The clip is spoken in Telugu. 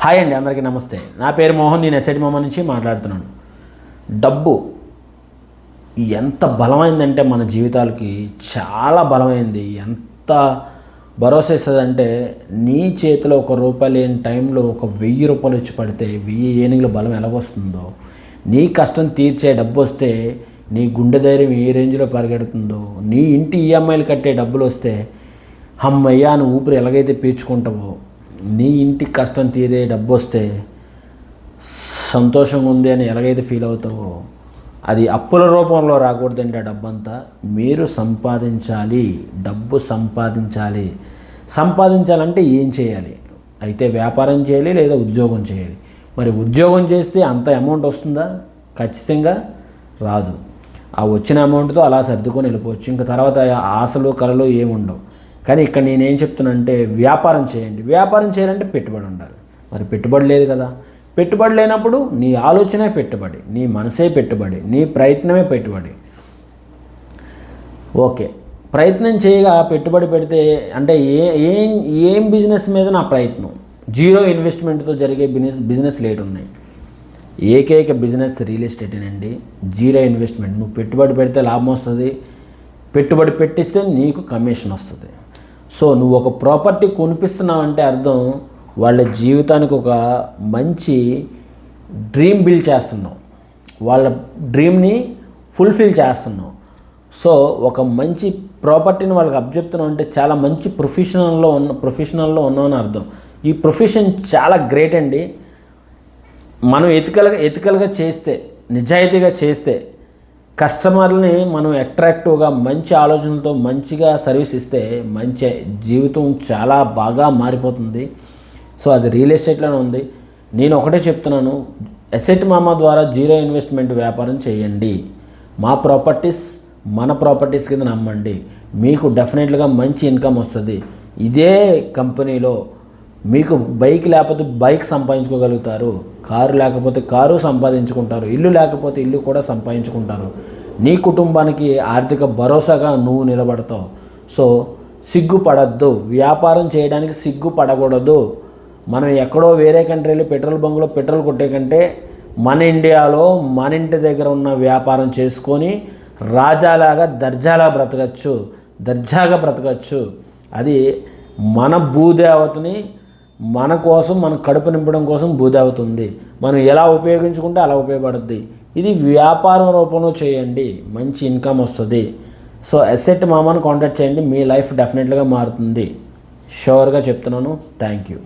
హాయ్ అండి, అందరికీ నమస్తే. నా పేరు మోహన్. నేను ఎస్ఐటి మామ నుంచి మాట్లాడుతున్నాను. డబ్బు ఎంత బలమైందంటే మన జీవితాలకి చాలా బలమైంది. ఎంత భరోసా ఇస్తుందంటే, నీ చేతిలో ₹1 లేని టైంలో ఒక ₹1000 వచ్చి పడితే 1000 ఏనుగుల బలం ఎలాగొస్తుందో, నీ కష్టం తీర్చే డబ్బు వస్తే నీ గుండె ధైర్యం ఏ రేంజ్లో పరిగెడుతుందో, నీ ఇంటి ఈఎంఐలు కట్టే డబ్బులు వస్తే అమ్మయ్య అని ఊపిరి ఎలాగైతే పీల్చుకుంటావో, నీ ఇంటికి కష్టం తీరే డబ్బు వస్తే సంతోషంగా ఉంది అని ఎలాగైతే ఫీల్ అవుతావో, అది అప్పుల రూపంలో రాకూడదండి. ఆ డబ్బంతా మీరు సంపాదించాలి. డబ్బు సంపాదించాలి. సంపాదించాలంటే ఏం చేయాలి? అయితే వ్యాపారం చేయాలి, లేదా ఉద్యోగం చేయాలి. మరి ఉద్యోగం చేస్తే అంత అమౌంట్ వస్తుందా? ఖచ్చితంగా రాదు. ఆ వచ్చిన అమౌంట్తో అలా సర్దుకొని వెళ్ళిపోవచ్చు. ఇంకా తర్వాత ఆశలు కళలు ఏముండవు. కానీ ఇక్కడ నేనేం చెప్తున్నానంటే, వ్యాపారం చేయండి. వ్యాపారం చేయాలంటే పెట్టుబడి ఉండాలి. మరి పెట్టుబడి లేదు కదా. పెట్టుబడి లేనప్పుడు నీ ఆలోచనే పెట్టుబడి, నీ మనసే పెట్టుబడి, నీ ప్రయత్నమే పెట్టుబడి. ఓకే, ప్రయత్నం చేయగా పెట్టుబడి పెడితే అంటే ఏం బిజినెస్ మీద నా ప్రయత్నం? జీరో ఇన్వెస్ట్మెంట్తో జరిగే బిజినెస్ లేట్ ఉన్నాయి. ఏకైక బిజినెస్ రియల్ ఎస్టేటేనండి. Zero investment. నువ్వు పెట్టుబడి పెడితే లాభం వస్తుంది, పెట్టుబడి పెట్టిస్తే నీకు కమిషన్ వస్తుంది. సో నువ్వు ఒక ప్రాపర్టీ కొనిపిస్తున్నావంటే అర్థం వాళ్ళ జీవితానికి ఒక మంచి డ్రీమ్ బిల్డ్ చేస్తున్నావు, వాళ్ళ డ్రీమ్ని ఫుల్ఫిల్ చేస్తున్నావు. సో ఒక మంచి ప్రాపర్టీని వాళ్ళకి అప్పచెప్తున్నావు అంటే చాలా మంచి ప్రొఫెషనల్లో ఉన్నామని అర్థం. ఈ ప్రొఫెషన్ చాలా గ్రేట్ అండి. మనం ఎథికల్గా చేస్తే, నిజాయితీగా చేస్తే, కస్టమర్ని మనం అట్రాక్టివ్గా మంచి ఆలోచనలతో మంచిగా సర్వీస్ ఇస్తే మంచి జీవితం చాలా బాగా మారిపోతుంది. సో అది రియల్ ఎస్టేట్లోనే ఉంది. నేను ఒకటే చెప్తున్నాను, ఎస్ఐటి మామ ద్వారా జీరో ఇన్వెస్ట్మెంట్ వ్యాపారం చేయండి. మా ప్రాపర్టీస్ మన ప్రాపర్టీస్ కింద నమ్మండి. మీకు డెఫినెట్గా మంచి ఇన్కమ్ వస్తుంది. ఇదే కంపెనీలో మీకు బైక్ లేకపోతే బైక్ సంపాదించుకోగలుగుతారు, కారు లేకపోతే కారు సంపాదించుకుంటారు, ఇల్లు లేకపోతే ఇల్లు కూడా సంపాదించుకుంటారు. నీ కుటుంబానికి ఆర్థిక భరోసాగా నువ్వు నిలబడతావు. సో సిగ్గుపడద్దు, వ్యాపారం చేయడానికి సిగ్గుపడకూడదు. మనం ఎక్కడో వేరే కంట్రీలో పెట్రోల్ బంకులో పెట్రోల్ కొట్టే కంటే మన ఇండియాలో మన ఇంటి దగ్గర ఉన్న వ్యాపారం చేసుకొని రాజాలాగా దర్జాగా బ్రతకచ్చు. అది మన భూదేవతని మన కోసం, మన కడుపు నింపడం కోసం భూదేవత ఉంది. మనం ఎలా ఉపయోగించుకుంటే అలా ఉపయోగపడుద్ది. ఇది వ్యాపారం రూపంలో చేయండి, మంచి ఇన్కమ్ వస్తుంది. సో ఎస్ఐటి మామను కాంటాక్ట్ చేయండి, మీ లైఫ్ డెఫినెట్గా మారుతుంది. షూర్గా చెప్తున్నాను. Thank you.